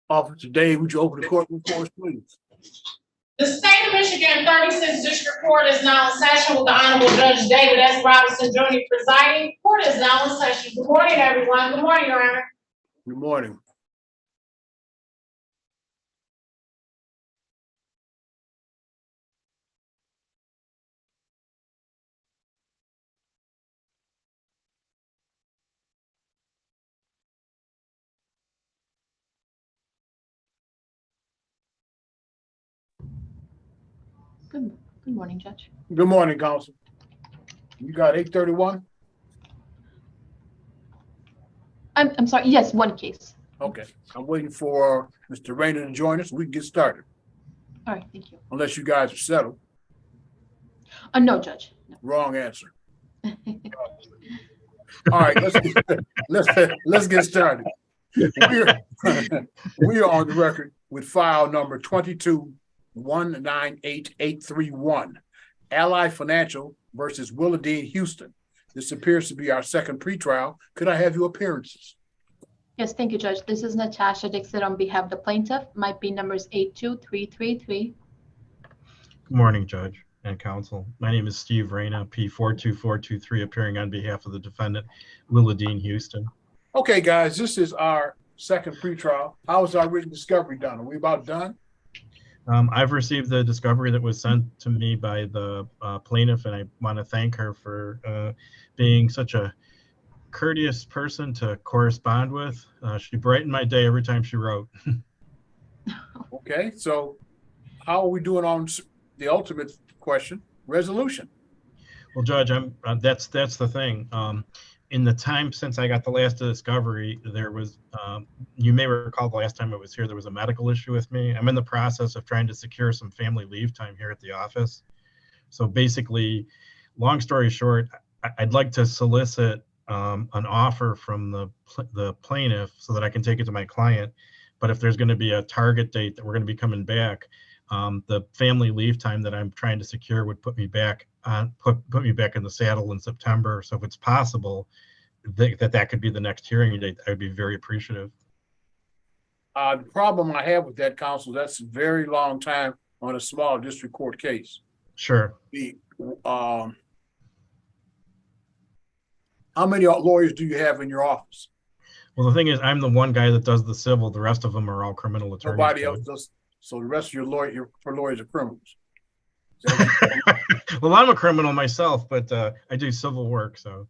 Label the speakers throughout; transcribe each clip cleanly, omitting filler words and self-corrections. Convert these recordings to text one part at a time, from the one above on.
Speaker 1: Officer Dave, would you open the court for us, please?
Speaker 2: The State of Michigan 36th District Court is now in session with the Honorable Judge David S. Robinson Jr. presiding. Court is now in session. Good morning, everyone. Good morning, Your Honor.
Speaker 1: Good morning.
Speaker 3: Good morning, Judge.
Speaker 1: Good morning, Counsel. You got 831?
Speaker 3: I'm sorry. Yes, one case.
Speaker 1: Okay. I'm waiting for Mr. Rayner to join us. We can get started.
Speaker 3: All right, thank you.
Speaker 1: Unless you guys are settled.
Speaker 3: No, Judge. No.
Speaker 1: Wrong answer. All right, let's get started. We are on the record with file number 22-198831, Ally Financial versus Willadine Houston. This appears to be our second pretrial. Could I have your appearances?
Speaker 3: Yes, thank you, Judge. This is Natasha Dixon on behalf of the plaintiff. My P number is 82333.
Speaker 4: Good morning, Judge and Counsel. My name is Steve Reyna, P42423, appearing on behalf of the defendant, Willadine Houston.
Speaker 1: Okay, guys, this is our second pretrial. How is our written discovery done? Are we about done?
Speaker 4: I've received the discovery that was sent to me by the plaintiff, and I want to thank her for being such a courteous person to correspond with. She brightened my day every time she wrote.
Speaker 1: Okay, so how are we doing on the ultimate question, resolution?
Speaker 4: Well, Judge, that's the thing. In the time since I got the last discovery, there was, you may recall the last time I was here, there was a medical issue with me. I'm in the process of trying to secure some family leave time here at the office. So basically, long story short, I'd like to solicit an offer from the plaintiff so that I can take it to my client. But if there's going to be a target date that we're going to be coming back, the family leave time that I'm trying to secure would put me back on put me back in the saddle in September. So if it's possible that could be the next hearing date, I would be very appreciative.
Speaker 1: The problem I have with that, Counsel, that's a very long time on a small district court case.
Speaker 4: Sure.
Speaker 1: How many lawyers do you have in your office?
Speaker 4: Well, the thing is, I'm the one guy that does the civil. The rest of them are all criminal attorneys.
Speaker 1: Nobody else does. So the rest of your lawyers are criminals.
Speaker 4: Well, I'm a criminal myself, but I do civil work. So.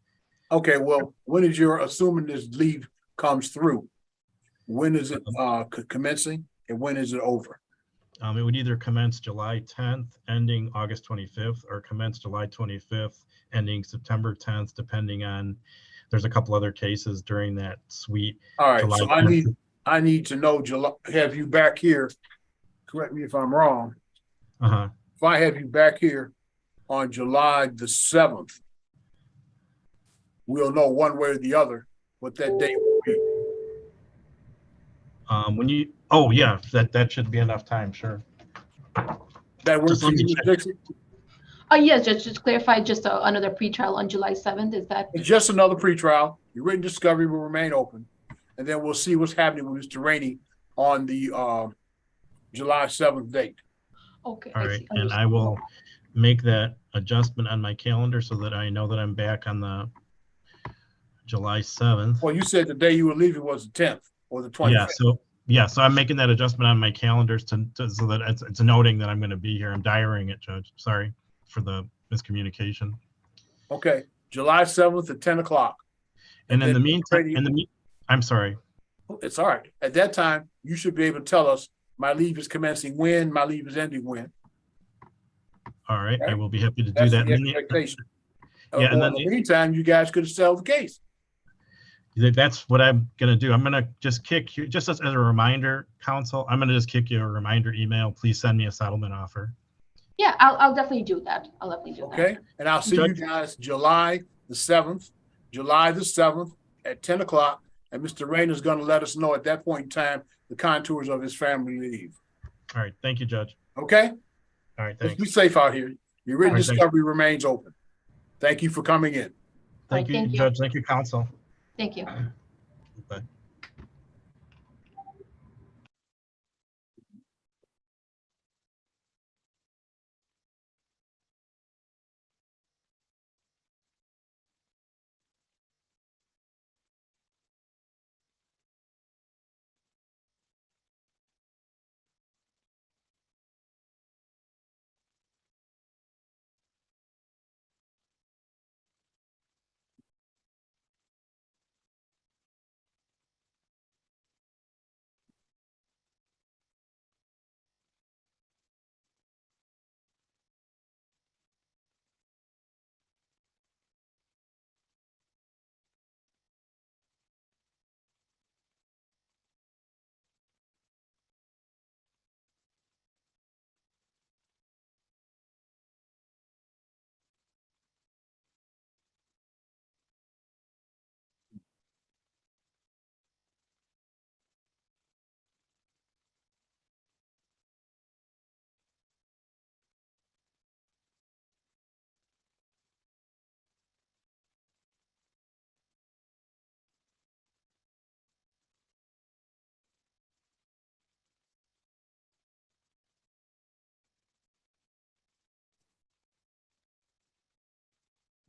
Speaker 1: Okay. Well, when is your assuming this leave comes through? When is it commencing, and when is it over?
Speaker 4: It would either commence July 10th, ending August 25th, or commence July 25th, ending September 10th, depending on. There's a couple other cases during that suite.
Speaker 1: All right.
Speaker 4: July
Speaker 1: so
Speaker 4: 10th.
Speaker 1: I need to know July. Have you back here? Correct me if I'm wrong. If I have you back here on July the 7th, we'll know one way or the other what that date will be.
Speaker 4: Oh yeah, that should be enough time. Sure.
Speaker 1: That works for you, Ms. Dixon?
Speaker 3: Yes, Judge, just clarify, just another pretrial on July 7th. Is that?
Speaker 1: It's just another pretrial. Your written discovery will remain open, and then we'll see what's happening with Mr. Rainey on the July 7th date.
Speaker 3: Okay.
Speaker 4: All right, and I will make that adjustment on my calendar so that I know that I'm back on the July 7th.
Speaker 1: Well, you said the day you were leaving was the 10th or the 25th.
Speaker 4: Yeah, so I'm making that adjustment on my calendars so that it's noting that I'm going to be here. I'm diarying it, Judge. Sorry for the miscommunication.
Speaker 1: Okay, July 7th at 10 o'clock.
Speaker 4: And in the meantime, I'm sorry.
Speaker 1: It's all right. At that time, you should be able to tell us my leave is commencing when, my leave is ending when.
Speaker 4: All right, okay. I will be happy to
Speaker 1: That's
Speaker 4: do that.
Speaker 1: The expectation.
Speaker 4: Yeah, and then
Speaker 1: in the meantime, you guys could settle the case.
Speaker 4: That's what I'm going to do. I'm going to just kick you, just as a reminder, Counsel, I'm going to just kick you a reminder email. Please send me a settlement offer.
Speaker 3: Yeah, I'll definitely do that. I'll definitely do that.
Speaker 1: Okay, and I'll see you guys July the 7th at 10 o'clock. And Mr. Rayner is going to let us know at that point in time the contours of his family leave.
Speaker 4: All right, thank you, Judge.
Speaker 1: Okay?
Speaker 4: All right, thanks.
Speaker 1: Be safe out here. Your written discovery remains open. Thank you for coming in.
Speaker 4: Thank you, Judge. Thank you, Counsel.
Speaker 3: Thank you.
Speaker 4: Bye.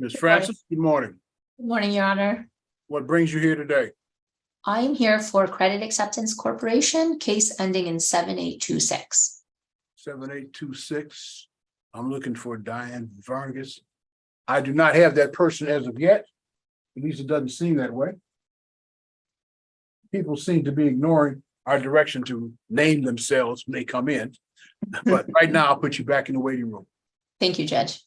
Speaker 1: Ms. Francis, good morning.
Speaker 5: Good morning, Your Honor.
Speaker 1: What brings you here today?
Speaker 5: I am here for Credit Acceptance Corporation, case ending in 7826.
Speaker 1: 7826. I'm looking for Diane Vargas. I do not have that person as of yet. At least it doesn't seem that way. People seem to be ignoring our direction to name themselves when they come in. But right now, I'll put you back in the waiting room.
Speaker 5: Thank you, Judge.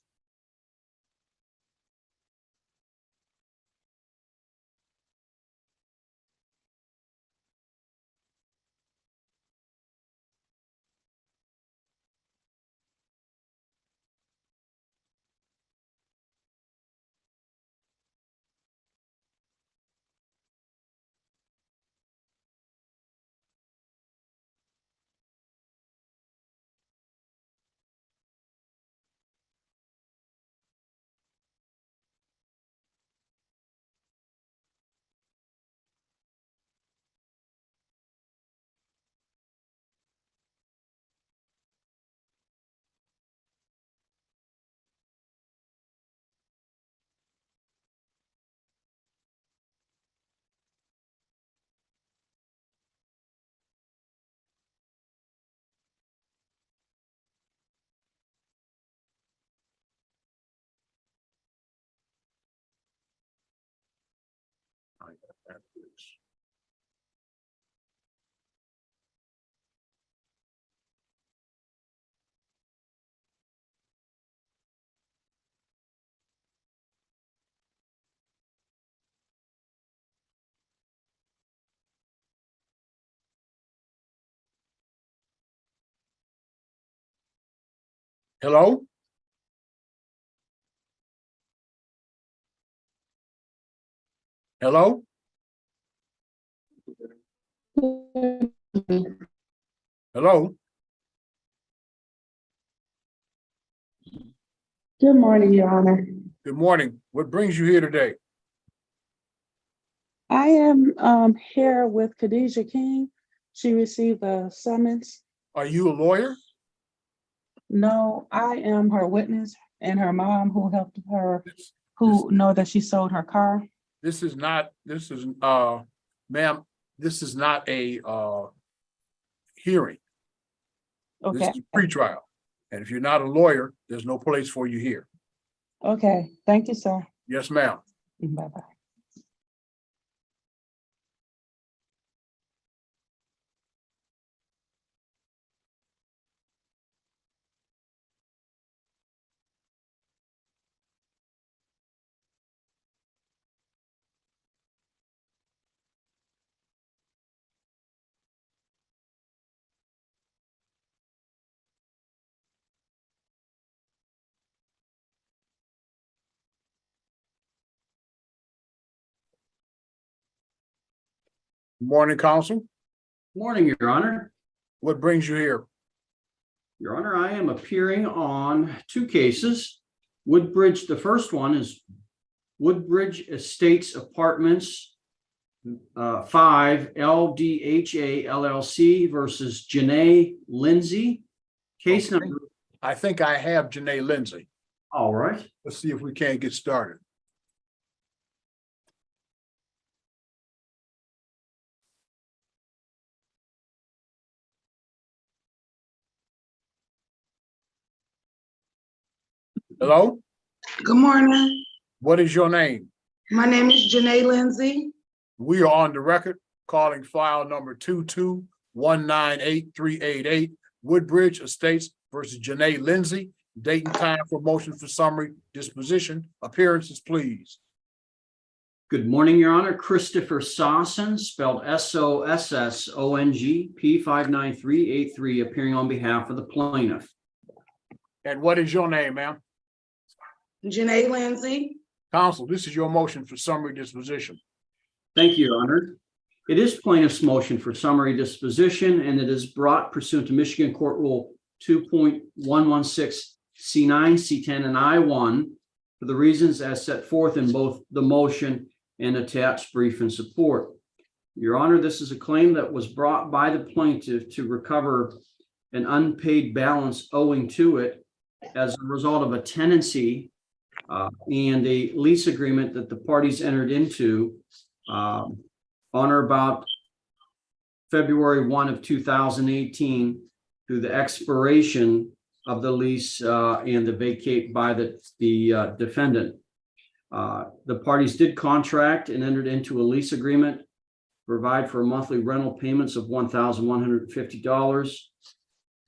Speaker 1: Hello? Hello? Hello?
Speaker 6: Good morning, Your Honor.
Speaker 1: Good morning. What brings you here today?
Speaker 6: I am here with Khadijah King. She received a summons.
Speaker 1: Are you a lawyer?
Speaker 6: No, I am her witness and her mom who helped her,
Speaker 1: This-
Speaker 6: who know that she sold her car.
Speaker 1: This is not, ma'am, this is not a hearing. This
Speaker 6: Okay,
Speaker 1: is a pretrial. And if you're not a lawyer, there's no place for you here.
Speaker 6: okay. Thank you, sir.
Speaker 1: Yes, ma'am.
Speaker 6: Bye-bye.
Speaker 1: Morning, counsel.
Speaker 7: Morning, Your Honor.
Speaker 1: What brings you here?
Speaker 7: Your Honor, I am appearing on two cases. Woodbridge, the first one is Woodbridge Estates Apartments 5 LDHA LLC versus Janae Lindsay. Case
Speaker 1: Okay.
Speaker 7: number,
Speaker 1: I think I have Janae Lindsay.
Speaker 7: all right.
Speaker 1: Let's see if we can't get started. Hello?
Speaker 8: Good morning.
Speaker 1: What is your name?
Speaker 8: My name is Janae Lindsay.
Speaker 1: We are on the record calling file number 22198-388 Woodbridge Estates versus Janae Lindsay. Date and time for motion for summary disposition. Appearances, please.
Speaker 7: Good morning, Your Honor. Christopher Sosson, spelled SOSSONG, P59383, appearing on behalf of the plaintiff.
Speaker 1: And what is your name, ma'am?
Speaker 8: Janae Lindsay.
Speaker 1: Counsel, this is your motion for summary disposition.
Speaker 7: Thank you, Your Honor. It is plaintiff's motion for summary disposition, and it is brought pursuant to Michigan Court Rule 2.116 C9, C10, and I1 for the reasons as set forth in both the motion and attached brief in support. Your Honor, this is a claim that was brought by the plaintiff to recover an unpaid balance owing to it as a result of a tenancy and a lease agreement that the parties entered into on or about February 1 of 2018 through the expiration of the lease and the vacate by the defendant. The parties did contract and entered into a lease agreement, provide for monthly rental payments of $1,150.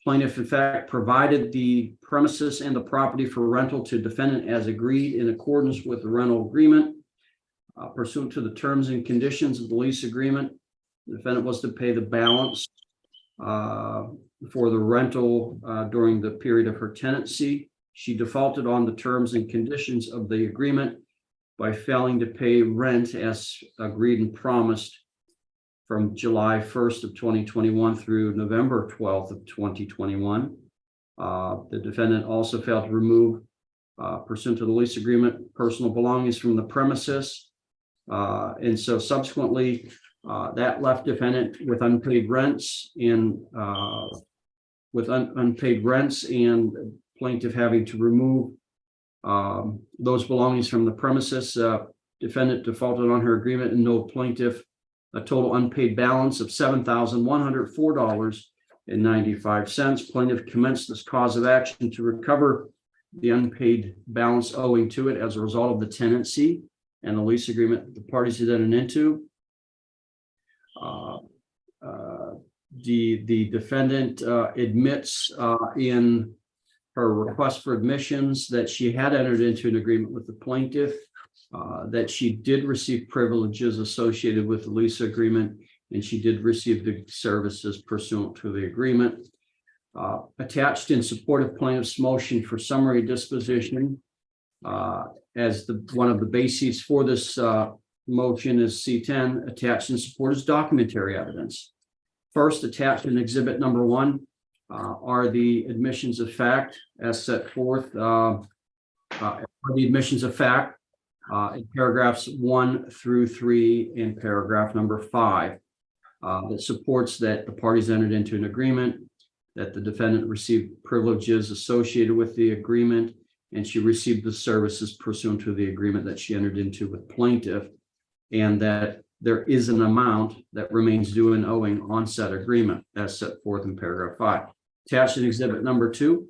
Speaker 7: Plaintiff, in fact, provided the premises and the property for rental to defendant as agreed in accordance with the rental agreement. Pursuant to the terms and conditions of the lease agreement, the defendant was to pay the balance for the rental during the period of her tenancy. She defaulted on the terms and conditions of the agreement by failing to pay rent as agreed and promised from July 1st of 2021 through November 12th of 2021. The defendant also failed to remove, pursuant to the lease agreement, personal belongings from the premises. And so subsequently, that left defendant with unpaid rents and unpaid rents, and plaintiff having to remove those belongings from the premises. Defendant defaulted on her agreement and no plaintiff a total unpaid balance of $7,104.95. Plaintiff commenced this cause of action to recover the unpaid balance owing to it as a result of the tenancy and the lease agreement the parties had entered into. The defendant admits in her request for admissions that she had entered into an agreement with the plaintiff, that she did receive privileges associated with the lease agreement, and she did receive the services pursuant to the agreement. Attached in support of plaintiff's motion for summary disposition, as one of the bases for this motion is C10. Attached in support is documentary evidence. First, attached in exhibit number 1 are the admissions of fact as set forth. The admissions of fact in paragraphs 1 through 3 and paragraph number 5 that supports that the parties entered into an agreement, that the defendant received privileges associated with the agreement, and she received the services pursuant to the agreement that she entered into with plaintiff, and that there is an amount that remains due and owing on said agreement as set forth in paragraph 5. Attached in exhibit number 2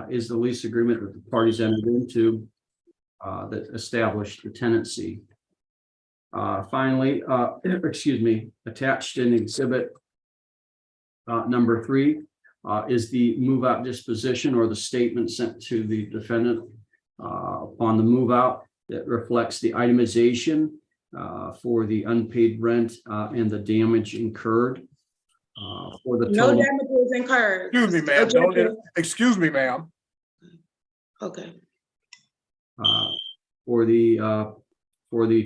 Speaker 7: is the lease agreement that the parties entered into that established the tenancy. Finally, attached in exhibit number 3 is the move out disposition, or the statement sent to the defendant upon the move out that reflects the itemization for the unpaid rent and the damage incurred for the
Speaker 8: No
Speaker 7: total.
Speaker 8: damages incurred.
Speaker 1: Excuse me, ma'am. Excuse me, ma'am.
Speaker 8: Okay.
Speaker 7: For the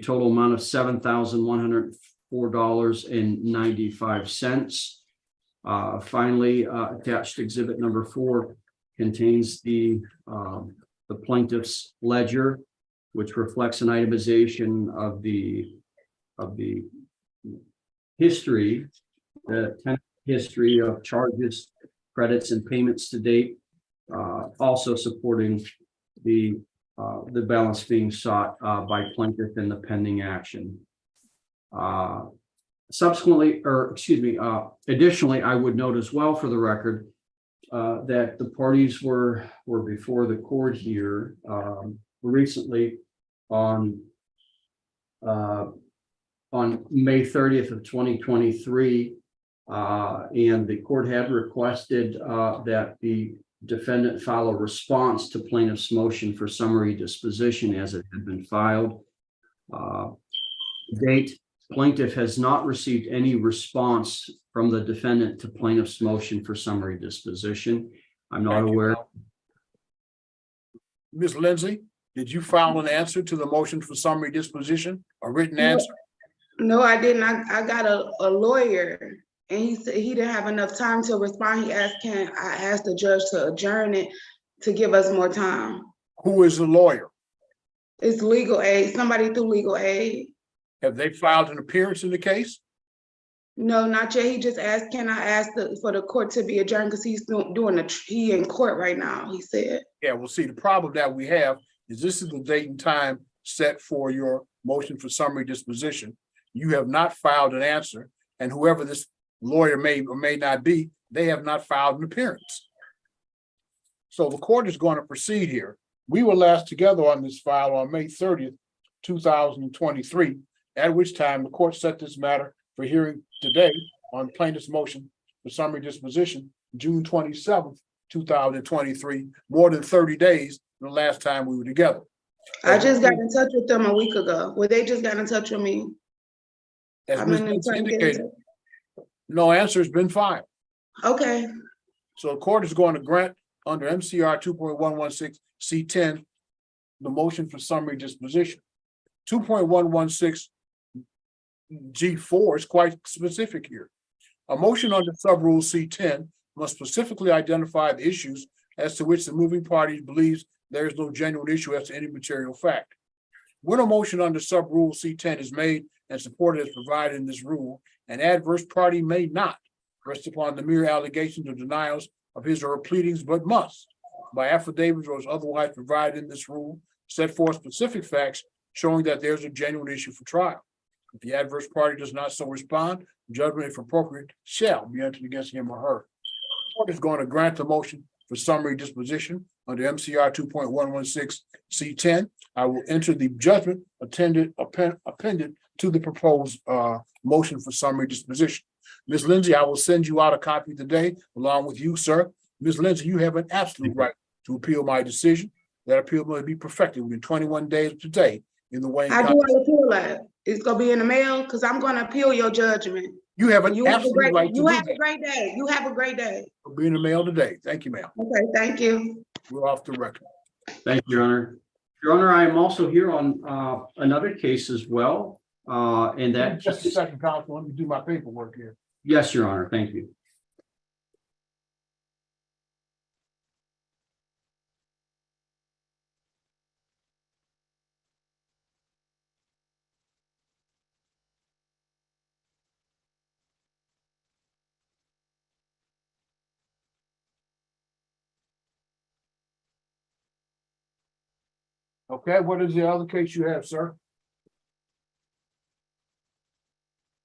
Speaker 7: total amount of $7,104.95. Finally, attached exhibit number 4 contains the plaintiff's ledger, which reflects an itemization of the history, the tenant history of charges, credits, and payments to date, also supporting the balance being sought by plaintiff in the pending action. Additionally, I would note as well for the record that the parties were before the court here recently on May 30th of 2023, and the court had requested that the defendant file a response to plaintiff's motion for summary disposition as it had been filed. To date, plaintiff has not received any response from the defendant to plaintiff's motion for summary disposition. I'm not aware.
Speaker 1: Ms. Lindsay, did you file an answer to the motion for summary disposition, a written answer?
Speaker 8: No, I didn't. I got a lawyer, and he said he didn't have enough time to respond. I asked the judge to adjourn it to give us more time.
Speaker 1: Who is the lawyer?
Speaker 8: It's legal aid, somebody through legal aid.
Speaker 1: Have they filed an appearance in the case?
Speaker 8: No, not yet. He just asked, can I ask for the court to be adjourned because he's he in court right now, he said.
Speaker 1: Yeah, well, see, the problem that we have is this is the date and time set for your motion for summary disposition. You have not filed an answer, and whoever this lawyer may or may not be, they have not filed an appearance. So the court is going to proceed here. We were last together on this file on May 30th, 2023, at which time the court set this matter for hearing today on plaintiff's motion for summary disposition, June 27th, 2023, more than 30 days from the last time we were together.
Speaker 8: I just got in touch with them a week ago. Well, they just got in touch with me.
Speaker 1: As
Speaker 8: I'm
Speaker 1: Ms.
Speaker 8: in
Speaker 1: Lindsay
Speaker 8: touch to get in
Speaker 1: indicated, no answer has been filed.
Speaker 8: touch. Okay,
Speaker 1: So the court is going to grant under MCR 2.116 C10 the motion for summary disposition. 2.116 G4 is quite specific here. A motion under subrule C10 must specifically identify the issues as to which the moving party believes there is no genuine issue as to any material fact. When a motion under subrule C10 is made and supported as provided in this rule, an adverse party may not rest upon the mere allegations or denials of his or her pleadings, but must, by affidavits or as otherwise provided in this rule, set forth specific facts showing that there's a genuine issue for trial. If the adverse party does not so respond, judgment, if appropriate, shall be entered against him or her. The court is going to grant the motion for summary disposition under MCR 2.116 C10. I will enter the judgment appended to the proposed motion for summary disposition. Ms. Lindsay, I will send you out a copy today along with you, sir. Ms. Lindsay, you have an absolute right to appeal my decision. That appeal may be perfected within 21 days of today in the Wayne
Speaker 8: how do
Speaker 1: County.
Speaker 8: I appeal that? It's gonna be in the mail, because I'm gonna appeal your judgment.
Speaker 1: You have an
Speaker 8: You have a
Speaker 1: absolute
Speaker 8: great,
Speaker 1: right to
Speaker 8: you
Speaker 1: do
Speaker 8: have a
Speaker 1: that.
Speaker 8: great day. You have a great day.
Speaker 1: It'll be in the mail today. Thank you, ma'am.
Speaker 8: Okay, thank you.
Speaker 1: We're off the record.
Speaker 7: Thank you, Your Honor. Your Honor, I am also here on another case as well. And that,
Speaker 1: Just a second, counsel. Let me do my paperwork here.
Speaker 7: yes, Your Honor, thank you.
Speaker 1: Okay, what is the other case you have, sir?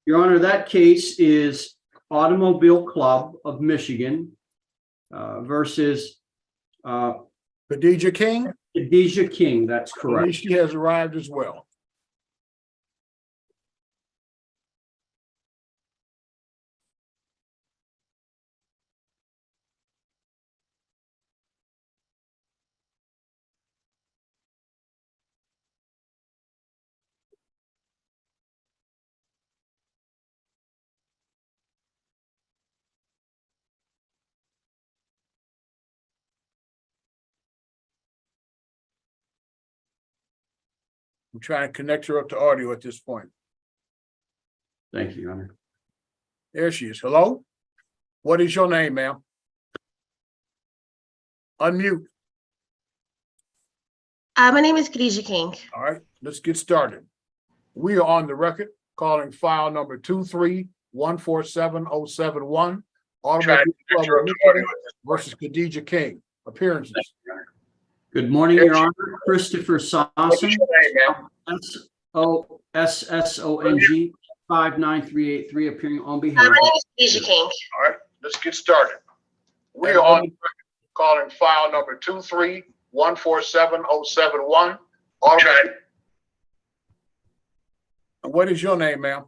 Speaker 7: Your Honor, that case is Automobile Club of Michigan versus
Speaker 1: Khadijah King?
Speaker 7: Khadijah King. That's
Speaker 1: I
Speaker 7: correct.
Speaker 1: believe she has arrived as well. I'm trying to connect her up to audio at this point.
Speaker 7: Thank you, Your Honor.
Speaker 1: There she is. Hello? What is your name, ma'am? Unmute.
Speaker 9: My name is Khadijah King.
Speaker 1: All right, let's get started. We are on the record calling file number 23147-071. Automobile Club of Michigan versus Khadijah King. Appearances.
Speaker 7: Good morning, Your Honor. Christopher Sosson, SOSSONG 59383, appearing on behalf.
Speaker 9: My name is Khadijah King.
Speaker 1: All right, let's get started. We are on the record calling file number 23147-071. Automobile. What is your name, ma'am?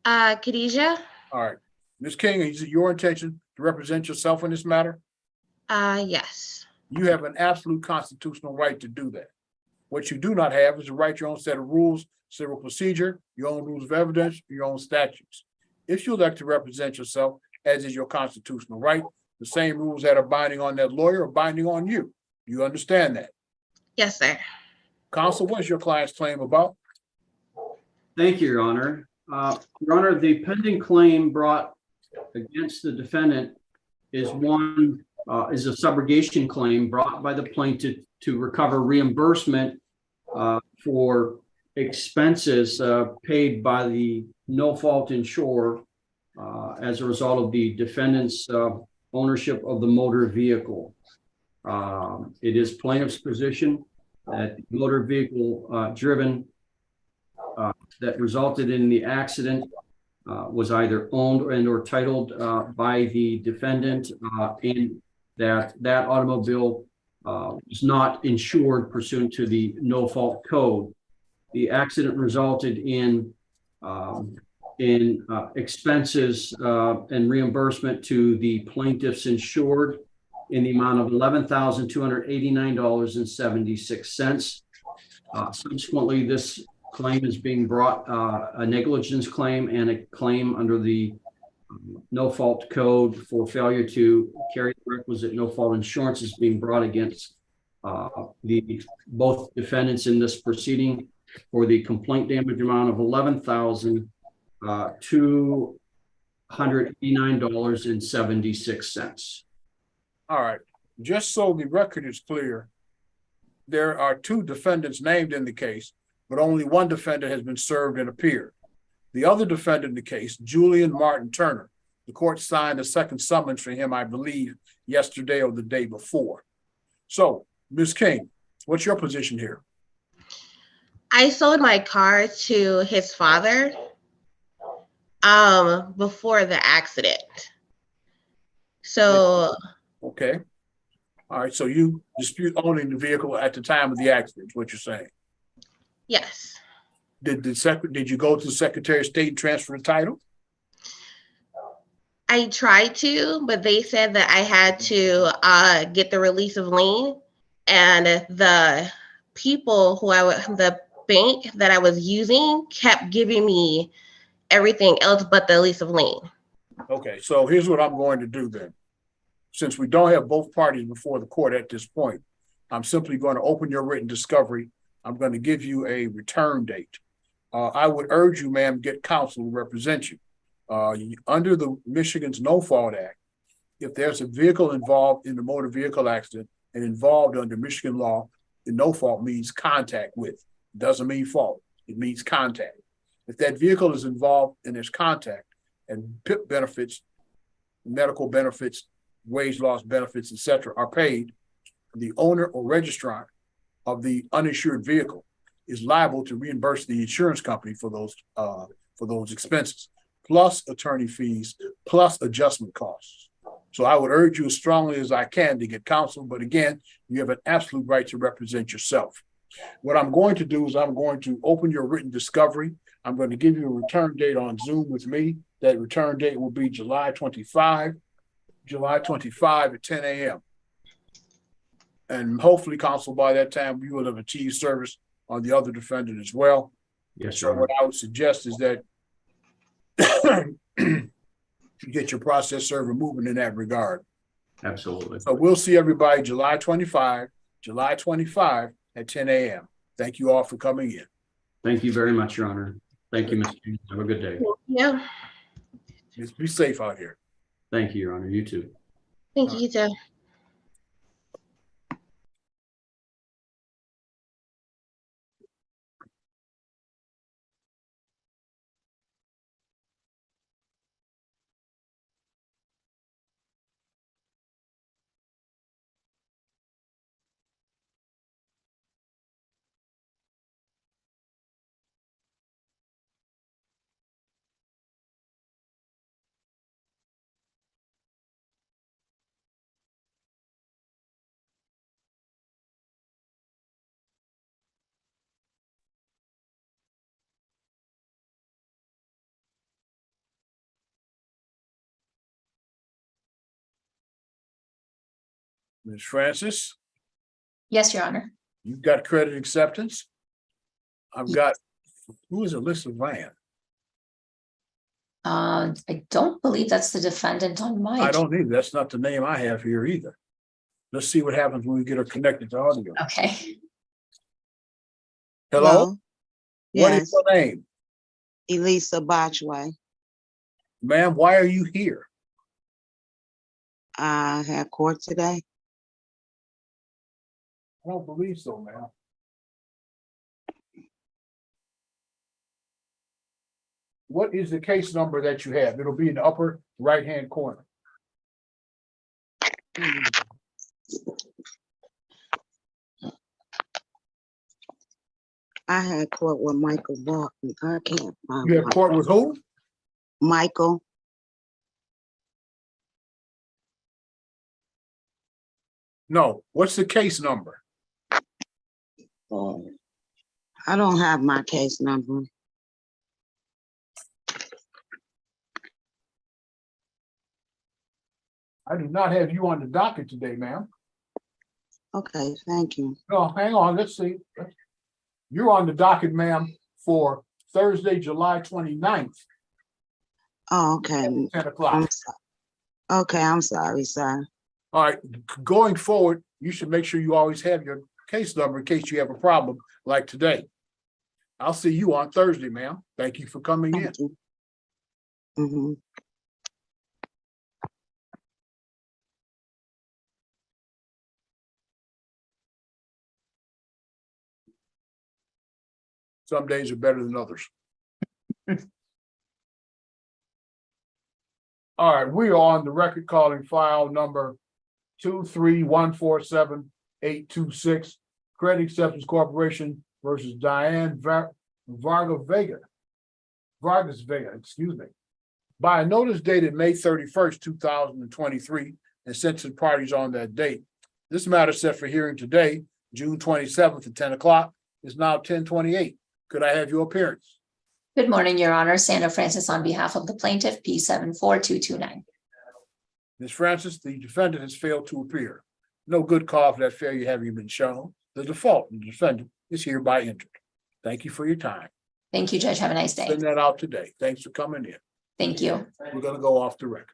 Speaker 9: Khadijah?
Speaker 1: All right. Ms. King, is it your intention to represent yourself in this matter?
Speaker 9: Yes.
Speaker 1: You have an absolute constitutional right to do that. What you do not have is to write your own set of rules, civil procedure, your own rules of evidence, your own statutes. If you elect to represent yourself, as is your constitutional right, the same rules that are binding on that lawyer are binding on you. Do you understand that?
Speaker 9: Yes, sir.
Speaker 1: Counsel, what's your client's claim about?
Speaker 7: Thank you, Your Honor. Your Honor, the pending claim brought against the defendant is a subrogation claim brought by the plaintiff to recover reimbursement for expenses paid by the no fault insurer as a result of the defendant's ownership of the motor vehicle. It is plaintiff's position that motor vehicle driven that resulted in the accident was either owned and or titled by the defendant, and that automobile was not insured pursuant to the no-fault code. The accident resulted in expenses and reimbursement to the plaintiff's insured in the amount of $11,289.76. Subsequently, this claim is being brought, a negligence claim and a claim under the no-fault code for failure to carry the requisite no-fault insurance is being brought against both defendants in this proceeding for the complaint damage amount of $11,289.76.
Speaker 1: All right, just so the record is clear, there are two defendants named in the case, but only one defendant has been served and appeared. The other defendant in the case, Julian Martin Turner, the court signed a second summons for him, I believe, yesterday or the day before. So, Ms. King, what's your position here?
Speaker 9: I sold my car to his father before the accident. So
Speaker 1: Okay. All right, so you dispute owning the vehicle at the time of the accident, is what you're saying.
Speaker 9: yes,
Speaker 1: Did you go to the Secretary of State and transfer the title?
Speaker 9: I tried to, but they said that I had to get the release of lien, and the people the bank that I was using kept giving me everything else but the release of lien.
Speaker 1: Okay, so here's what I'm going to do then. Since we don't have both parties before the court at this point, I'm simply going to open your written discovery. I'm going to give you a return date. I would urge you, ma'am, get counsel to represent you. Under the Michigan's No Fault Act, if there's a vehicle involved in the motor vehicle accident and involved under Michigan law, the no fault means contact with. It doesn't mean fault. It means contact. If that vehicle is involved and there's contact and PIP benefits, medical benefits, wage loss benefits, etc., are paid, the owner or registrant of the uninsured vehicle is liable to reimburse the insurance company for those expenses, plus attorney fees, plus adjustment costs. So I would urge you as strongly as I can to get counsel, but again, you have an absolute right to represent yourself. What I'm going to do is I'm going to open your written discovery. I'm going to give you a return date on Zoom with me. That return date will be July 25 at 10 a.m. And hopefully, counsel, by that time, we will have achieved service on the other defendant as well.
Speaker 7: Yes,
Speaker 1: So
Speaker 7: Your Honor.
Speaker 1: what I would suggest is that you get your process server moving in that regard.
Speaker 7: Absolutely.
Speaker 1: So we'll see everybody July 25 at 10 a.m. Thank you all for coming in.
Speaker 7: Thank you very much, Your Honor. Thank you, Mr. King. Have a good day.
Speaker 9: Yeah,
Speaker 1: Just be safe out here.
Speaker 7: Thank you, Your Honor. You too.
Speaker 9: thank you too.
Speaker 1: Ms. Francis,
Speaker 5: Yes, Your Honor.
Speaker 1: you've got credit acceptance. I've got, who is Alyssa Van?
Speaker 5: I don't believe that's the defendant on my.
Speaker 1: I don't either. That's not the name I have here either. Let's see what happens when we get her connected to audio.
Speaker 5: Okay.
Speaker 1: Hello? What is
Speaker 10: Yes,
Speaker 1: your name?
Speaker 10: Elisa Botchway.
Speaker 1: Ma'am, why are you here?
Speaker 10: I had court today.
Speaker 1: I don't believe so, ma'am. What is the case number that you have? It'll be in the upper right-hand corner.
Speaker 10: I had court with Michael Barkley. I can't find
Speaker 1: You have court with who?
Speaker 10: Michael.
Speaker 1: No, what's the case number?
Speaker 10: Oh, I don't have my case number.
Speaker 1: I do not have you on the docket today, ma'am.
Speaker 10: Okay, thank you.
Speaker 1: No, hang on, let's see. You're on the docket, ma'am, for Thursday, July 29th,
Speaker 10: Oh, okay.
Speaker 1: 10
Speaker 10: I'm
Speaker 1: o'clock.
Speaker 10: sorry. Okay, I'm sorry, sir.
Speaker 1: All right, going forward, you should make sure you always have your case number in case you have a problem like today. I'll see you on Thursday, ma'am. Thank you for coming in.
Speaker 10: Thank you. Mm-hmm.
Speaker 1: Some days are better than others. All right, we are on the record calling file number 23147-826, Credit Acceptance Corporation versus Diane Vargas Vega, excuse me. By a notice dated May 31st, 2023, and sent to the parties on that date. This matter set for hearing today, June 27th at 10 o'clock, is now 10:28. Could I have your appearance?
Speaker 5: Good morning, Your Honor. Sandra Francis on behalf of the plaintiff, P74229.
Speaker 1: Ms. Francis, the defendant has failed to appear. No good cause for that failure having been shown. The default in the defendant is hereby entered. Thank you for your time.
Speaker 5: Thank you, Judge. Have a nice day.
Speaker 1: Send that out today. Thanks for coming in.
Speaker 5: Thank you.
Speaker 1: We're gonna go off the record.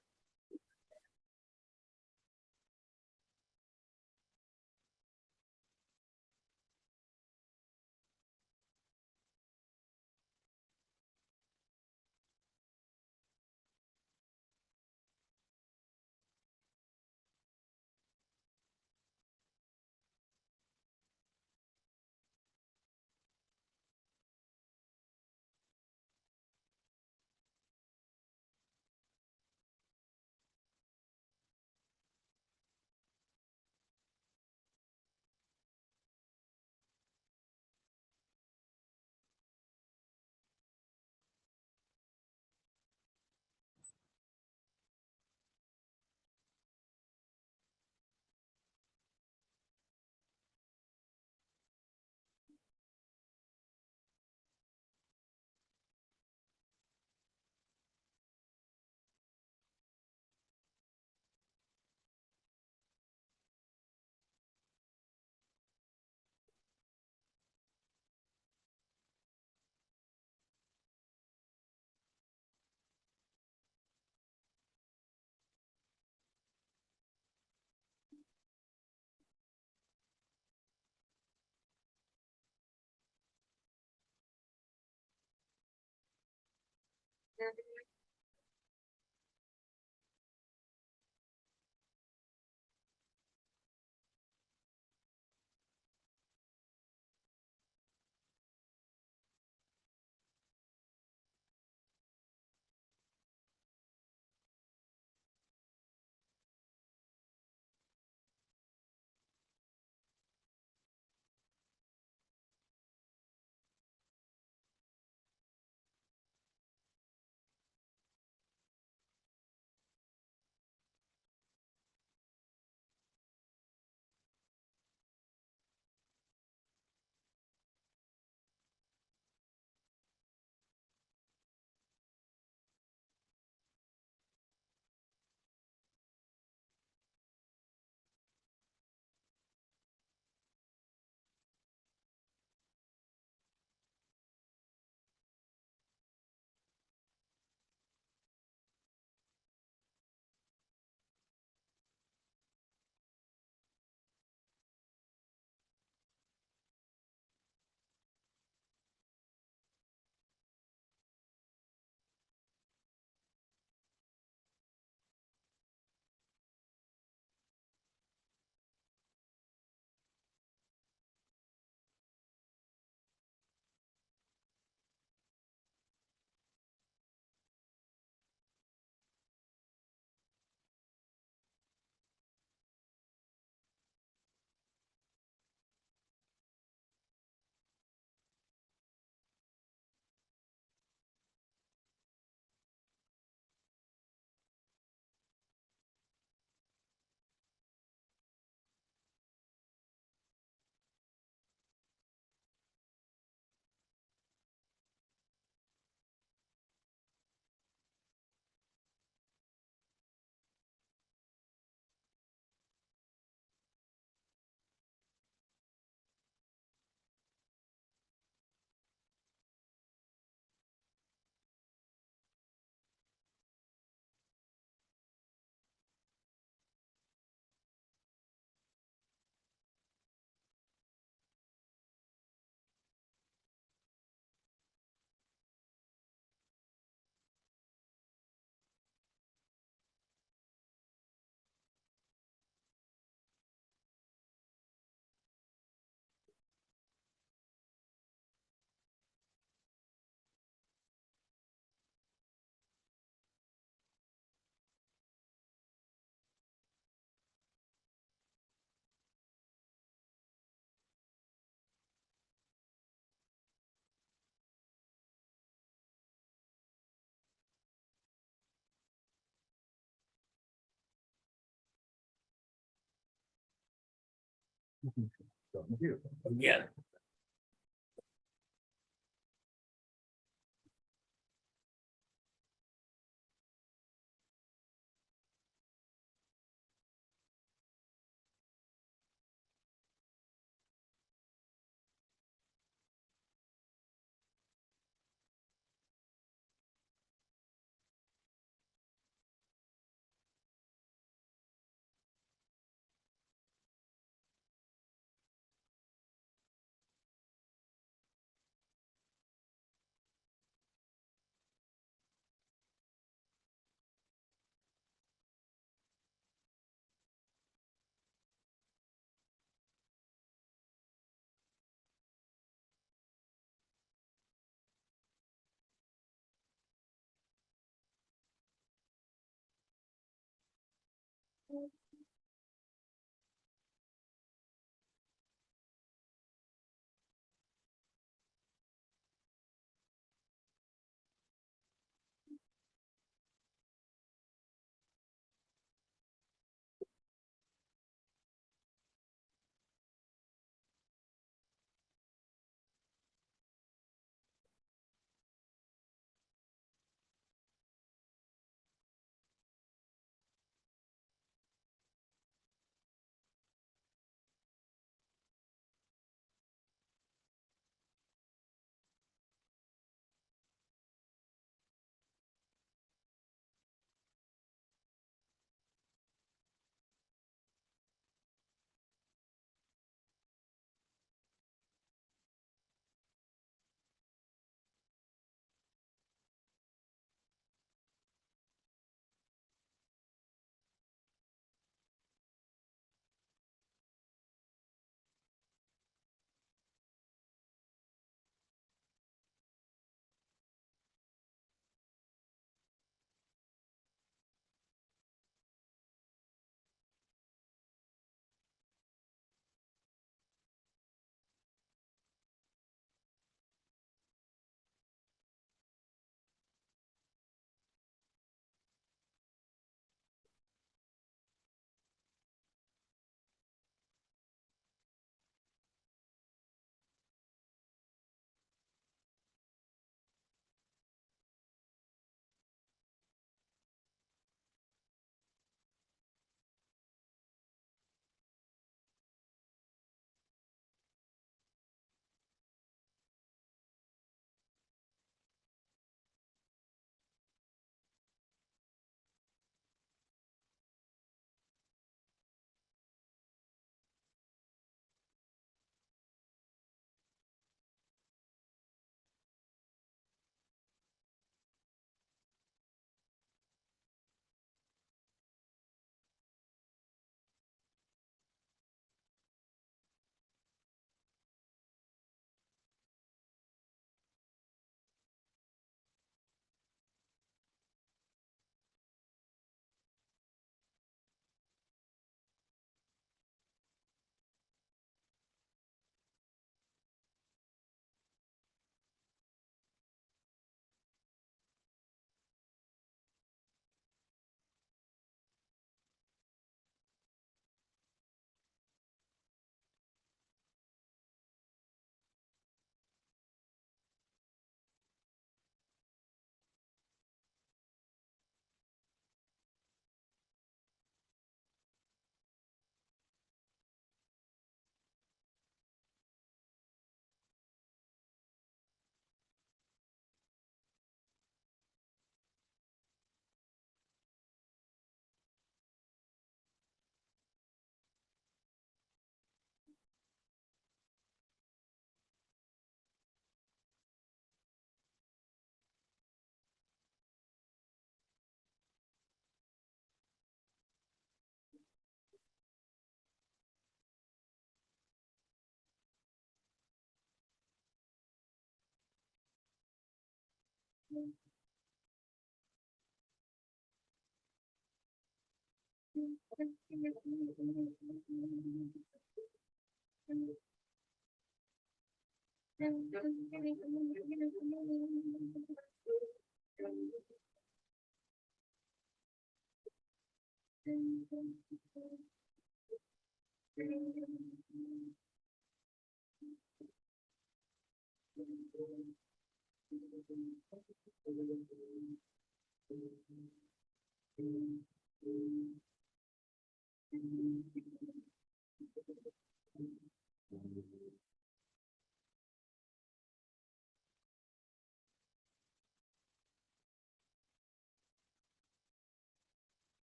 Speaker 1: Again.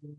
Speaker 11: That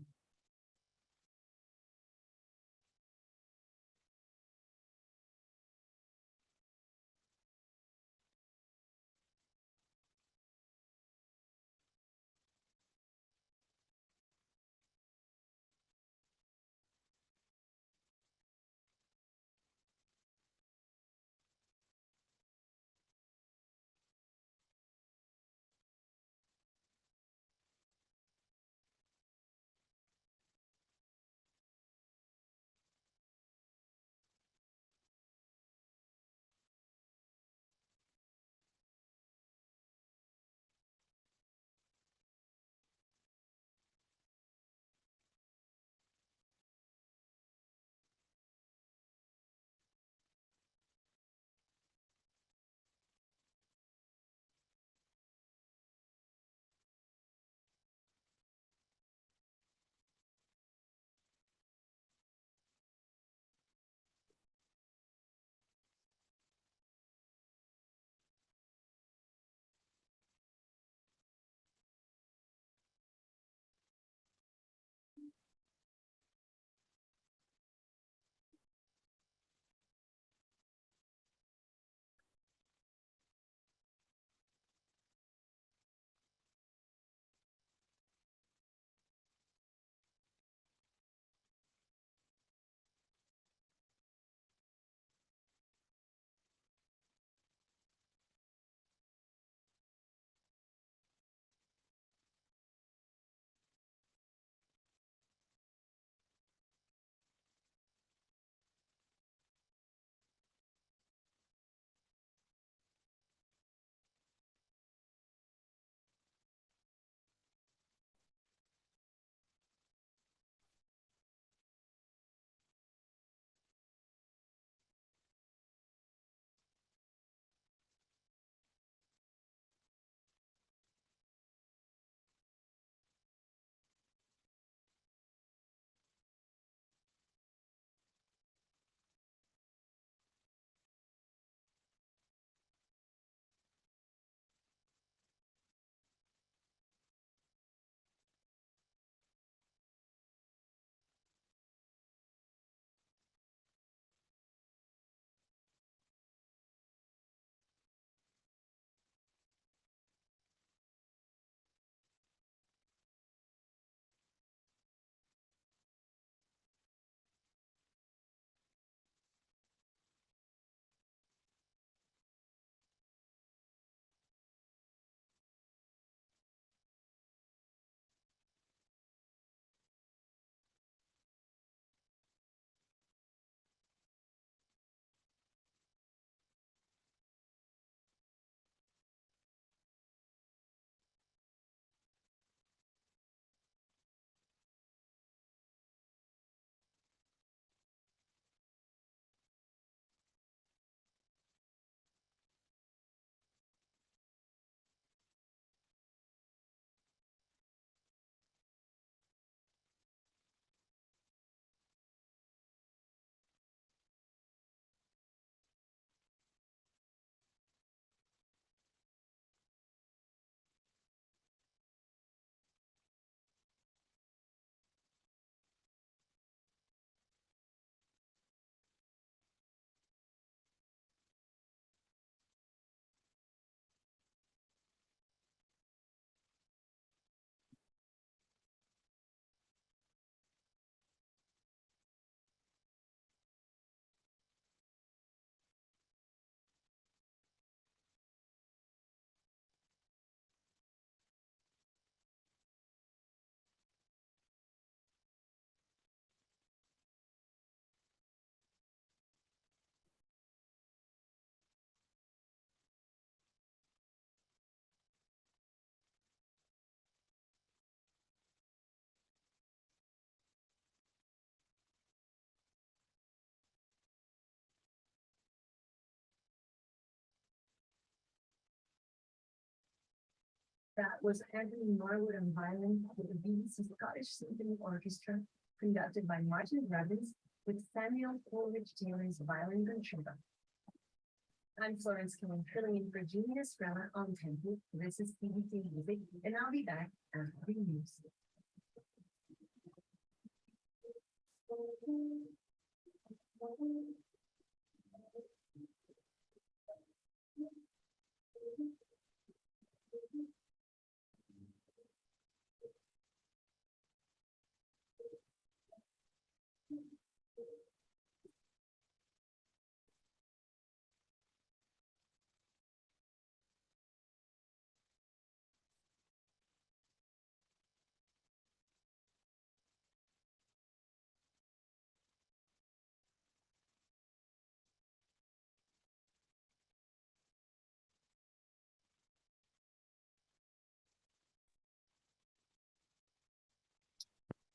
Speaker 11: was Andrew Norwood and violin with the BBC Scottish Symphony Orchestra, conducted by Martin Robbins with Samuel Coleridge Taylor's violin concerto. I'm Florence Killen, filling in for Julia Estrella on tempo. This is CBT Music, and I'll be back after the news.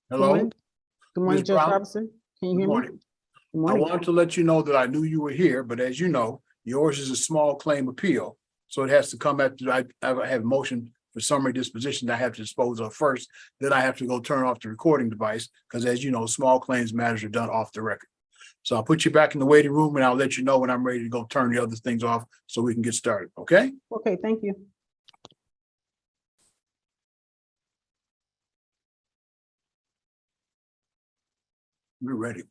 Speaker 1: Hello?
Speaker 10: Good morning,
Speaker 1: Ms.
Speaker 10: Judge
Speaker 1: Brown?
Speaker 10: Robinson. Can you
Speaker 1: Good
Speaker 10: hear me?
Speaker 1: morning.
Speaker 10: Good
Speaker 1: I
Speaker 10: morning.
Speaker 1: wanted to let you know that I knew you were here, but as you know, yours is a small claim appeal. So it has to come after I have motion for summary disposition that I have to dispose of first. Then I have to go turn off the recording device, because as you know, small claims matters are done off the record. So I'll put you back in the waiting room and I'll let you know when I'm ready to go turn the other things off so we can get started, okay?
Speaker 10: Okay, thank you.
Speaker 1: We're ready.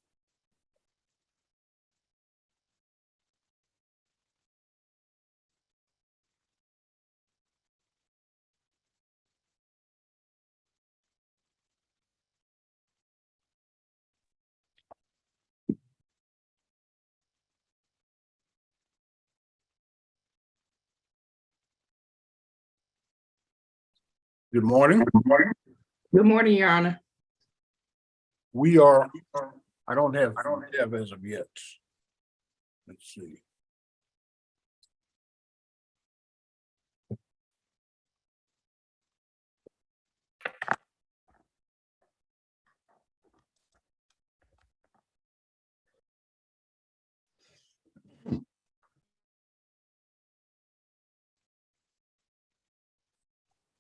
Speaker 1: Good morning.
Speaker 12: Good morning, Your Honor.
Speaker 1: We are, I don't have as of yet. Let's see.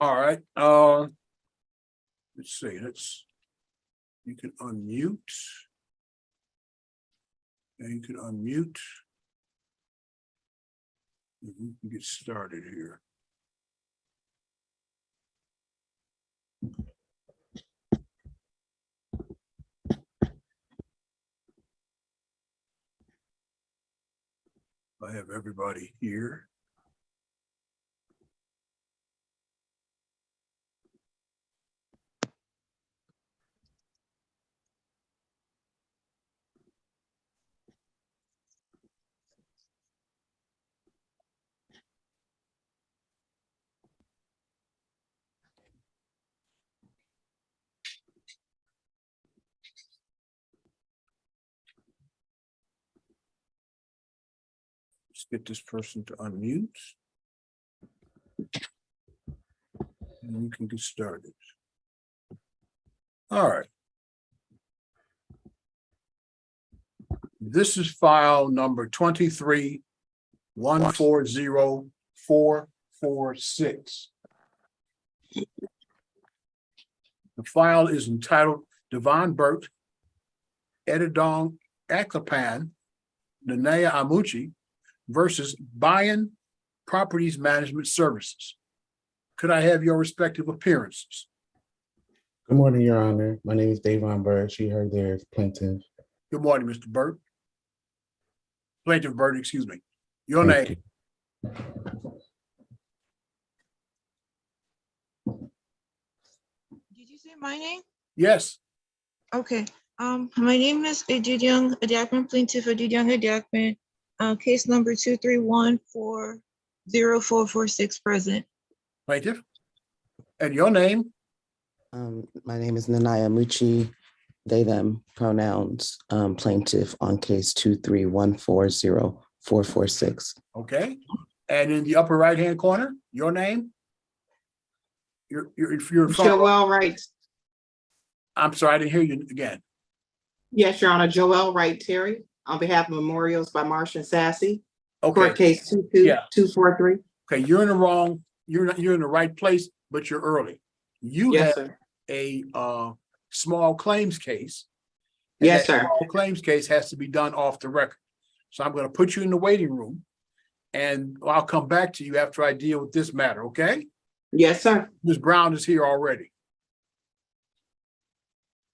Speaker 1: All right, let's see, you can unmute. And you can unmute. And we can get started here. I have everybody here. Let's get this person to unmute. And we can get started. All right. This is file number 23-140446. The file is entitled Devon Burt, Edidong Akapan, Nanea Amuchi versus Bayan Properties Management Services. Could I have your respective appearances?
Speaker 13: Good morning, Your Honor. My name is Davon Bird. She, her, there is plaintiff.
Speaker 1: Good morning, Mr. Burt. Plaintiff Burt, excuse me. Your
Speaker 13: Thank
Speaker 1: name.
Speaker 14: Did you say my name?
Speaker 1: Yes.
Speaker 14: Okay. My name is Adidyoung Adakman, plaintiff Adidyoung Adakman, case number 231-40446 present.
Speaker 1: Plaintiff. And your name?
Speaker 10: My name is Nanaya Muchi, they, them pronouns, plaintiff on case 231-40446.
Speaker 1: Okay. And in the upper right-hand corner, your name? If you're
Speaker 12: Joelle Wright.
Speaker 1: I'm sorry, I didn't hear you again.
Speaker 12: Yes, Your Honor. Joelle Wright Terry on behalf of Memorials by Marsh and Sassy.
Speaker 1: Okay.
Speaker 12: Court case 22243.
Speaker 1: Okay, you're in the wrong, you're in the right place, but you're early. You
Speaker 12: Yes,
Speaker 1: have
Speaker 12: sir.
Speaker 1: a small claims case. And
Speaker 12: Yes,
Speaker 1: that
Speaker 12: sir.
Speaker 1: small claims case has to be done off the record. So I'm going to put you in the waiting room and I'll come back to you after I deal with this matter, okay?
Speaker 12: Yes, sir.
Speaker 1: Ms. Brown is here already.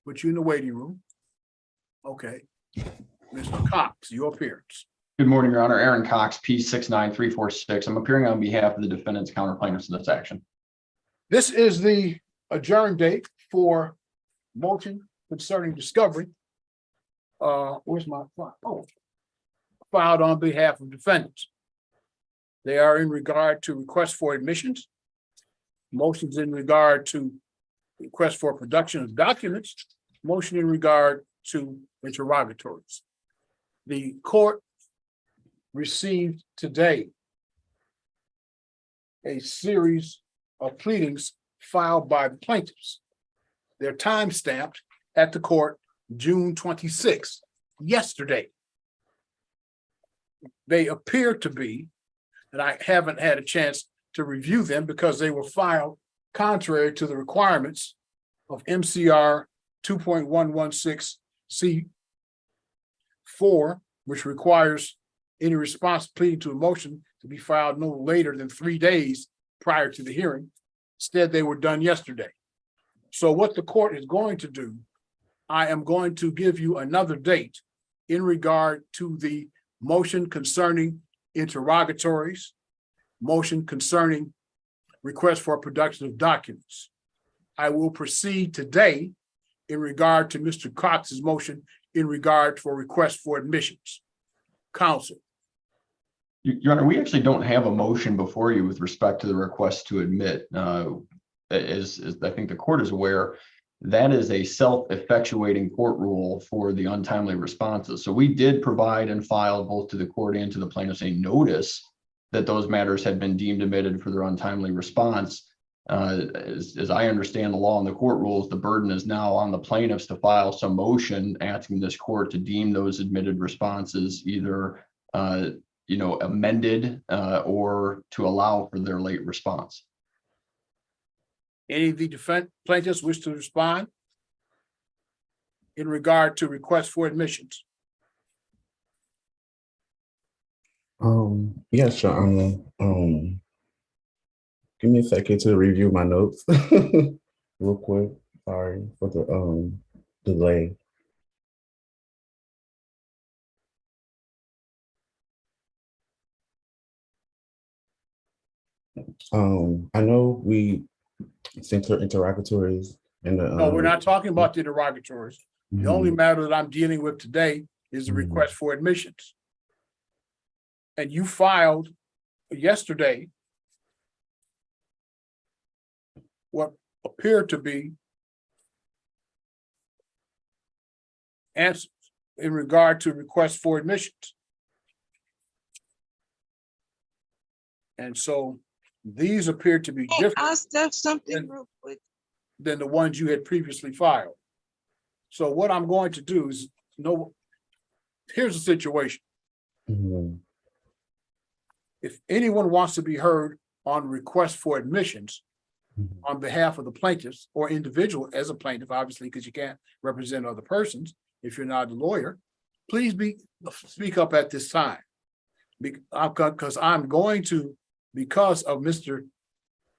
Speaker 1: Put you in the waiting room. Okay. Mr. Cox, your appearance.
Speaker 15: Good morning, Your Honor. Aaron Cox, P69346. I'm appearing on behalf of the defendant's counterplaintiffs in this action.
Speaker 1: This is the adjourned date for motion concerning discovery. Where's my file? Oh, filed on behalf of defendants. They are in regard to requests for admissions, motions in regard to request for production of documents, motion in regard to interrogatories. The court received today a series of pleadings filed by the plaintiffs. They're time stamped at the court June 26th, yesterday. They appear to be, and I haven't had a chance to review them because they were filed contrary to the requirements of MCR 2.116C4, which requires any response pleading to a motion to be filed no later than 3 days prior to the hearing. Instead, they were done yesterday. So what the court is going to do, I am going to give you another date in regard to the motion concerning interrogatories, motion concerning request for production of documents. I will proceed today in regard to Mr. Cox's motion in regard for request for admissions. Counsel.
Speaker 15: Your Honor, we actually don't have a motion before you with respect to the request to admit. As I think the court is aware, that is a self-effectuating court rule for the untimely responses. So we did provide and file both to the court and to the plaintiffs a notice that those matters had been deemed admitted for their untimely response. As I understand the law and the court rules, the burden is now on the plaintiffs to file some motion asking this court to deem those admitted responses either amended or to allow for their late response.
Speaker 1: Any of the plaintiffs wish to respond in regard to requests for admissions?
Speaker 13: Yes, Your Honor. Give me a second to review my notes real quick. Sorry for the delay. I know we sent her interrogatories and the
Speaker 1: No, we're not talking about the interrogatories. The only matter that I'm dealing with today is the request for admissions. And you filed yesterday what appeared to be answers in regard to requests for admissions. And so these appear to be different
Speaker 14: Ask Steph something real quick.
Speaker 1: than the ones you had previously filed. So what I'm going to do is, here's the situation. If anyone wants to be heard on request for admissions on behalf of the plaintiffs or individual as a plaintiff, obviously, because you can't represent other persons if you're not a lawyer, please speak up at this time. Because I'm going to, because of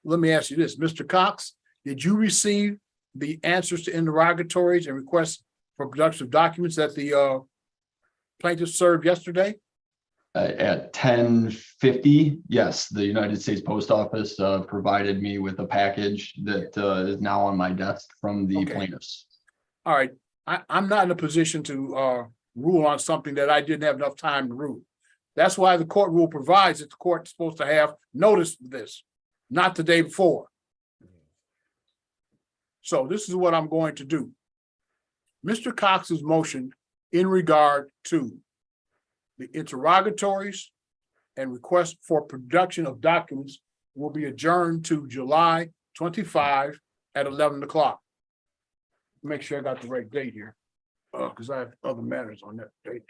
Speaker 1: let me ask you this, Mr. Cox, did you receive the answers to interrogatories and requests for production of documents that the plaintiffs served yesterday?
Speaker 15: At 10:50, yes, the United States Post Office provided me with a package that is now on my desk from the plaintiffs.
Speaker 1: All right, I'm not in a position to rule on something that I didn't have enough time to rule. That's why the court rule provides that the court is supposed to have notice of this, not the day before. So this is what I'm going to do. Mr. Cox's motion in regard to the interrogatories and request for production of documents will be adjourned to July 25 at 11 o'clock. Make sure I got the right date here, because I have other matters on that date.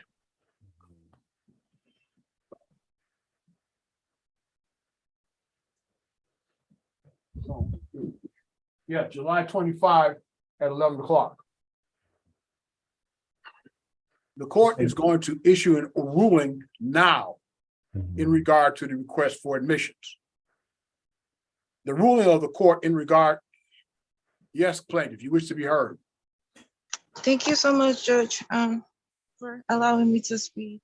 Speaker 1: Yeah, July 25 at 11 o'clock. The court is going to issue a ruling now in regard to the request for admissions. The ruling of the court in regard, yes, plaintiff, you wish to be heard.
Speaker 14: Thank you so much, Judge, for allowing me to speak.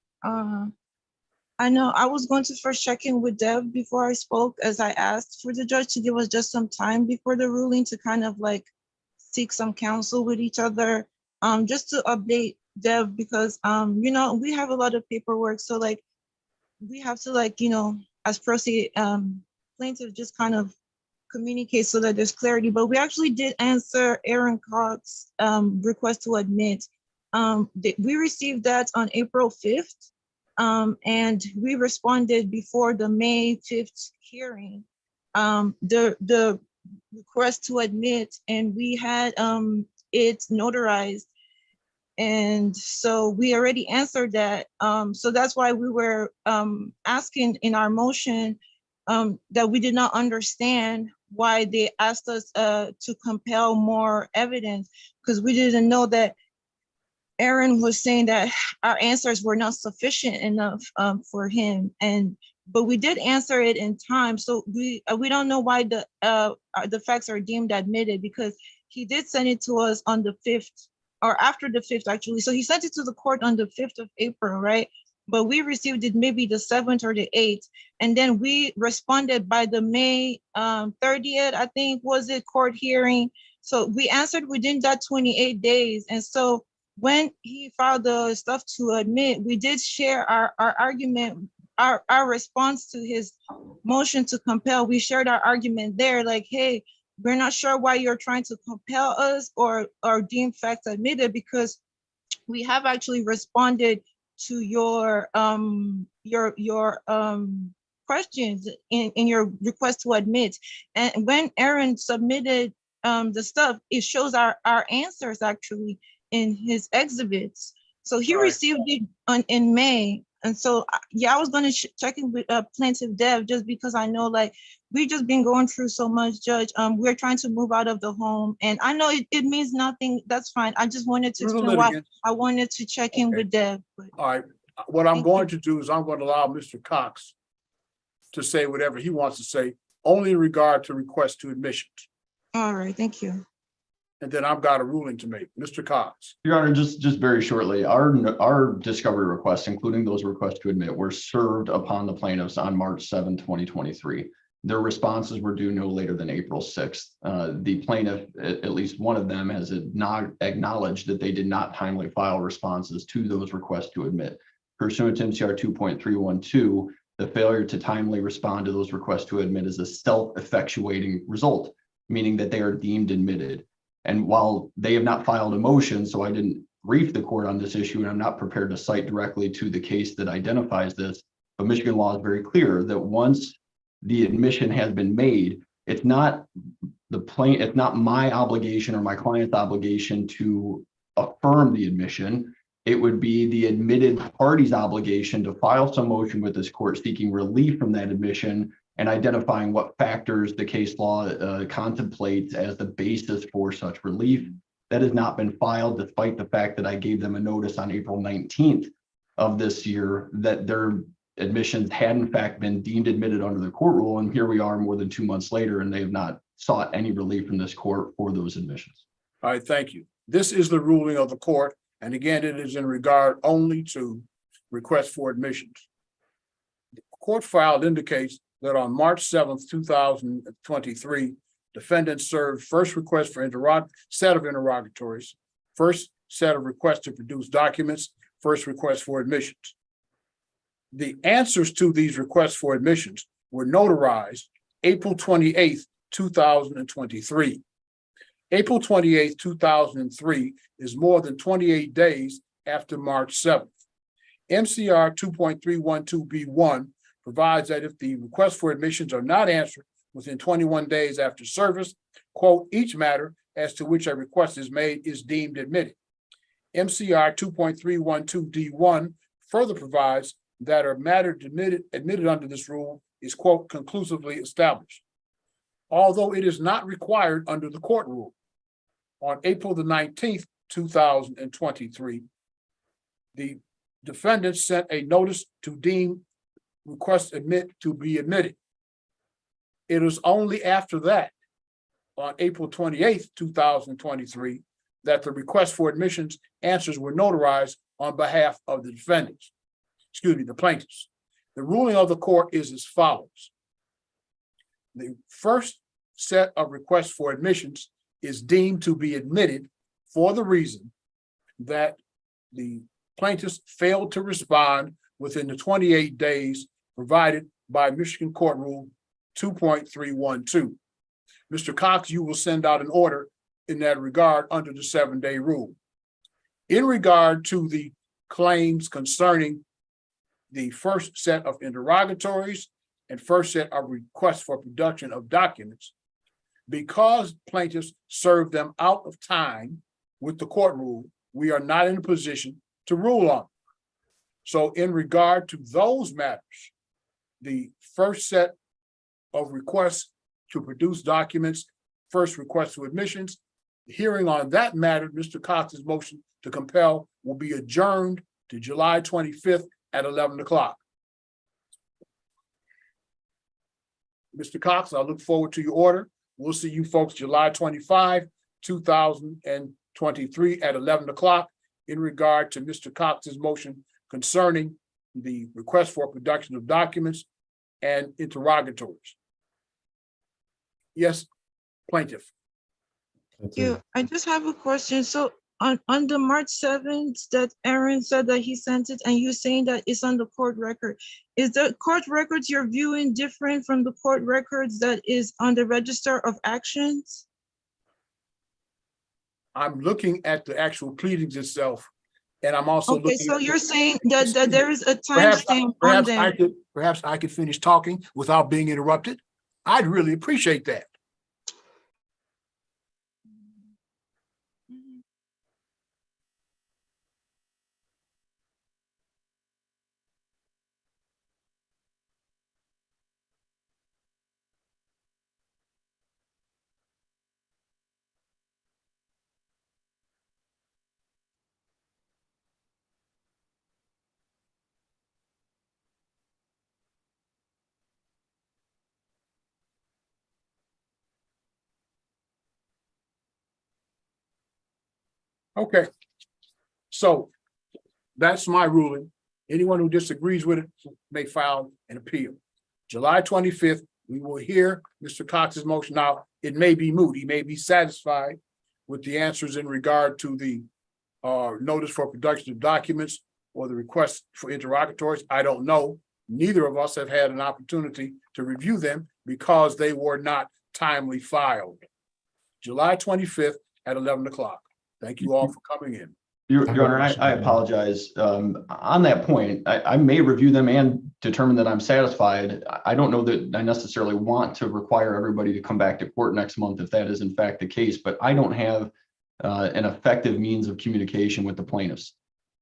Speaker 14: I know I was going to first check in with Deb before I spoke, as I asked for the judge to give us just some time before the ruling to kind of like seek some counsel with each other, just to update Deb, because we have a lot of paperwork, so like we have to as proceed plaintiff just kind of communicate so that there's clarity. But we actually did answer Aaron Cox's request to admit. We received that on April 5th. And we responded before the May 5th hearing, the request to admit, and we had it notarized. And so we already answered that. So that's why we were asking in our motion that we did not understand why they asked us to compel more evidence, because we didn't know that Aaron was saying that our answers were not sufficient enough for him. But we did answer it in time. So we don't know why the facts are deemed admitted, because he did send it to us on the 5th, or after the 5th actually. So he sent it to the court on the 5th of April, right? But we received it maybe the 7th or the 8th. And then we responded by the May 30th, I think, was it, court hearing. So we answered within that 28 days. And so when he filed the stuff to admit, we did share our argument, our response to his motion to compel. We shared our argument there, like, hey, we're not sure why you're trying to compel us or deem facts admitted, because we have actually responded to your questions in your request to admit. And when Aaron submitted the stuff, it shows our answers actually in his exhibits. So he received it in May. And so, yeah, I was going to check in with Plaintiff Dev, just because I know, like, we've just been going through so much, Judge. We're trying to move out of the home, and I know it means nothing. That's fine. I just wanted to explain why I wanted to check in with Dev.
Speaker 1: All right, what I'm going to do is I'm going to allow Mr. Cox to say whatever he wants to say, only in regard to request to admissions.
Speaker 14: All right, thank you.
Speaker 1: And then I've got a ruling to make. Mr. Cox.
Speaker 15: Your Honor, just very shortly, our discovery requests, including those requests to admit, were served upon the plaintiffs on March 7, 2023. Their responses were due no later than April 6th. The plaintiff, at least one of them, has acknowledged that they did not timely file responses to those requests to admit. Pursuant to MCR 2.312, the failure to timely respond to those requests to admit is a self-effectuating result, meaning that they are deemed admitted. And while they have not filed a motion, so I didn't brief the court on this issue, and I'm not prepared to cite directly to the case that identifies this, but Michigan law is very clear that once the admission has been made, it's not my obligation or my client's obligation to affirm the admission. It would be the admitted party's obligation to file some motion with this court seeking relief from that admission and identifying what factors the case law contemplates as the basis for such relief. That has not been filed, despite the fact that I gave them a notice on April 19th of this year that their admissions had in fact been deemed admitted under the court rule. And here we are more than 2 months later, and they have not sought any relief from this court for those admissions.
Speaker 1: All right, thank you. This is the ruling of the court. And again, it is in regard only to requests for admissions. The court file indicates that on March 7th, 2023, defendants served first request for set of interrogatories, first set of requests to produce documents, first request for admissions. The answers to these requests for admissions were notarized April 28th, 2023. April 28th, 2003 is more than 28 days after March 7th. MCR 2.312B1 provides that if the requests for admissions are not answered within 21 days after service, quote, each matter as to which a request is made is deemed admitted. MCR 2.312D1 further provides that a matter admitted under this rule is, quote, conclusively established. Although it is not required under the court rule. On April the 19th, 2023, the defendant sent a notice to deem request to be admitted. It was only after that, on April 28th, 2023, that the request for admissions answers were notarized on behalf of the defendants, the plaintiffs. The ruling of the court is as follows. The first set of requests for admissions is deemed to be admitted for the reason that the plaintiffs failed to respond within the 28 days provided by Michigan Court Rule 2.312. Mr. Cox, you will send out an order in that regard under the 7-day rule. In regard to the claims concerning the first set of interrogatories and first set of requests for production of documents, because plaintiffs served them out of time with the court rule, we are not in a position to rule on. So in regard to those matters, the first set of requests to produce documents, first request to admissions, the hearing on that matter, Mr. Cox's motion to compel will be adjourned to July 25th at 11 o'clock. Mr. Cox, I look forward to your order. We'll see you folks July 25, 2023 at 11 o'clock in regard to Mr. Cox's motion concerning the request for production of documents and interrogatories. Yes, plaintiff.
Speaker 14: Yeah, I just have a question. So on the March 7th that Aaron said that he sent it and you saying that it's on the court record. Is the court records you're viewing different from the court records that is on the register of actions?
Speaker 1: I'm looking at the actual pleadings itself, and I'm also
Speaker 14: Okay,
Speaker 1: looking.
Speaker 14: so
Speaker 1: at
Speaker 14: you're saying that there is a
Speaker 1: Perhaps
Speaker 14: timestamp on them.
Speaker 1: perhaps I could finish talking without being interrupted. I'd really appreciate that. Okay. So that's my ruling. Anyone who disagrees with it may file an appeal. July 25th, we will hear Mr. Cox's motion. Now, it may be moot. He may be satisfied with the answers in regard to the notice for production of documents or the request for interrogatories. I don't know. Neither of us have had an opportunity to review them because they were not timely filed. July 25th at 11 o'clock. Thank you all for coming in.
Speaker 15: Your Honor, I apologize. On that point, I may review them and determine that I'm satisfied. I don't know that I necessarily want to require everybody to come back to court next month if that is in fact the case, but I don't have an effective means of communication with the plaintiffs.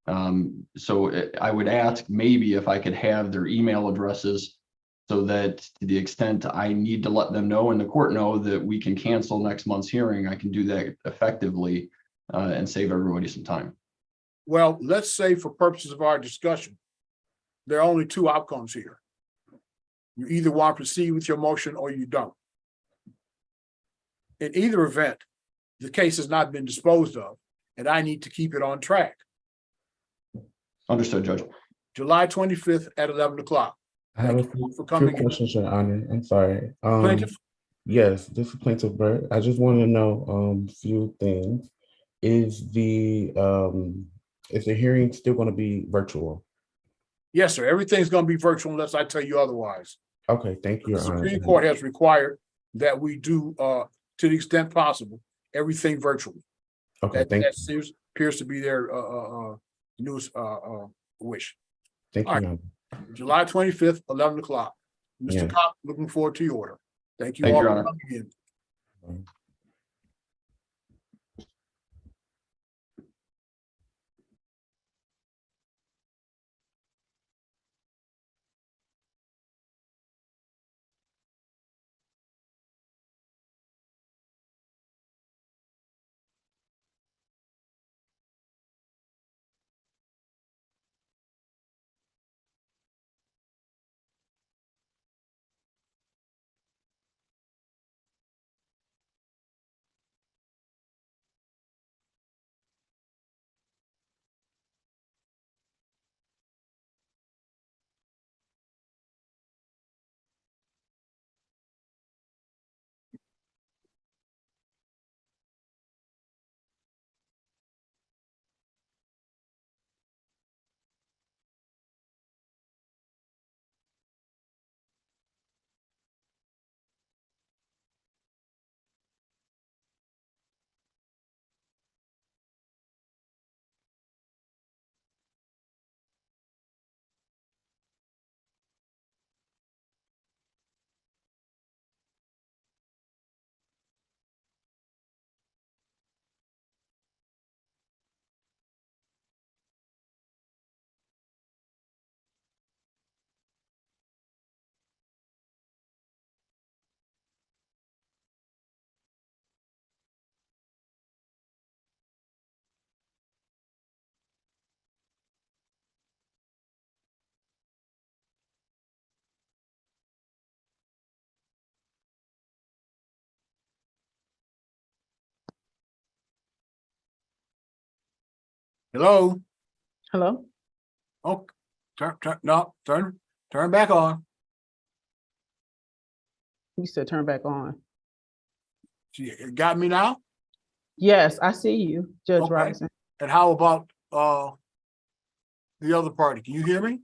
Speaker 15: So I would ask maybe if I could have their email addresses so that to the extent I need to let them know and the court know that we can cancel next month's hearing, I can do that effectively and save everybody some time.
Speaker 1: Well, let's say for purposes of our discussion, there are only two outcomes here. You either want to proceed with your motion or you don't. In either event, the case has not been disposed of, and I need to keep it on track.
Speaker 15: Understood, Judge.
Speaker 1: July 25th at 11 o'clock.
Speaker 13: I have a few questions, Your Honor. I'm sorry.
Speaker 1: Plaintiff?
Speaker 13: Yes, this is Plaintiff Burt. I just want to know a few things. Is the hearing still going to be virtual?
Speaker 1: Yes, sir. Everything's going to be virtual unless I tell you otherwise.
Speaker 13: Okay, thank you, Your
Speaker 1: The
Speaker 13: Honor.
Speaker 1: Supreme Court has required that we do, to the extent possible, everything virtually.
Speaker 13: Okay, thank you.
Speaker 1: Appears to be their newest wish.
Speaker 13: Thank you,
Speaker 1: All
Speaker 13: Your
Speaker 1: right.
Speaker 13: Honor.
Speaker 1: July 25th, 11 o'clock. Mr.
Speaker 13: Yeah.
Speaker 1: Cox, looking forward to your order. Thank you
Speaker 15: Thank
Speaker 1: all
Speaker 15: you,
Speaker 1: for
Speaker 15: Your Honor.
Speaker 1: coming in. Hello?
Speaker 6: Hello?
Speaker 1: Oh, turn back on.
Speaker 6: You said turn back on.
Speaker 1: You got me now?
Speaker 6: Yes, I see you, Judge
Speaker 1: Okay.
Speaker 6: Robinson.
Speaker 1: And how about the other party? Can you hear me?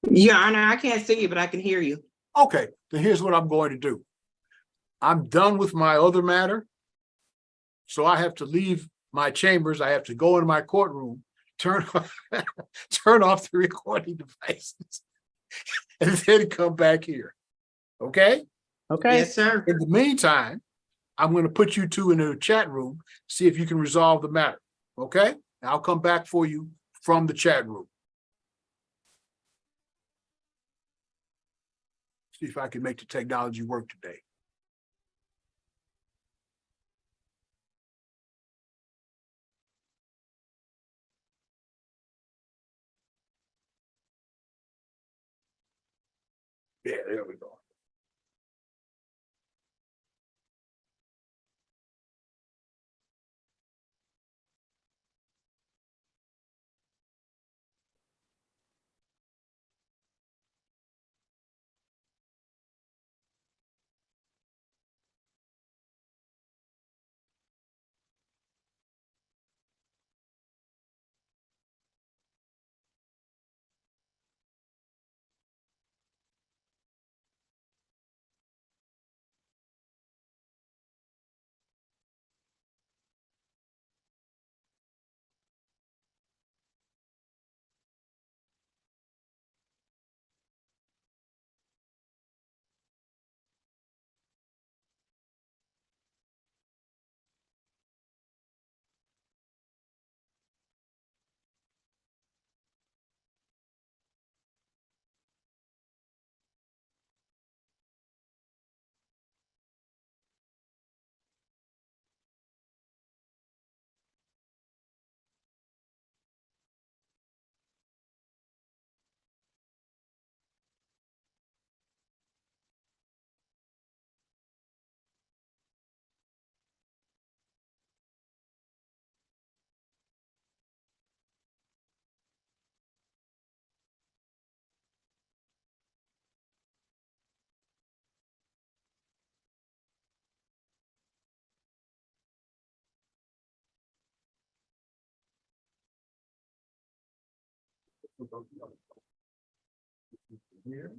Speaker 12: Your Honor, I can't see you, but I can hear you.
Speaker 1: Okay, then here's what I'm going to do. I'm done with my other matter. So I have to leave my chambers. I have to go into my courtroom, turn off the recording devices, and then come back here. Okay?
Speaker 6: Okay.
Speaker 12: Yes, sir.
Speaker 1: In the meantime, I'm going to put you two in the chat room, see if you can resolve the matter. Okay? And I'll come back for you from the chat room. See if I can make the technology work today. Yeah, there we go. Here.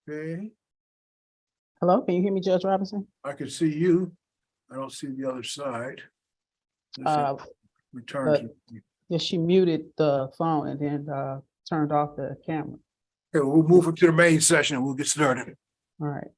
Speaker 1: Okay,
Speaker 6: Hello, can you hear me, Judge Robinson?
Speaker 1: I can see you. I don't see the other side.
Speaker 6: Uh,
Speaker 1: Return
Speaker 6: but-
Speaker 1: to.
Speaker 6: Yeah, she muted the phone and then turned off the camera.
Speaker 1: Okay, we'll move it to the main session and we'll get started.
Speaker 6: All right.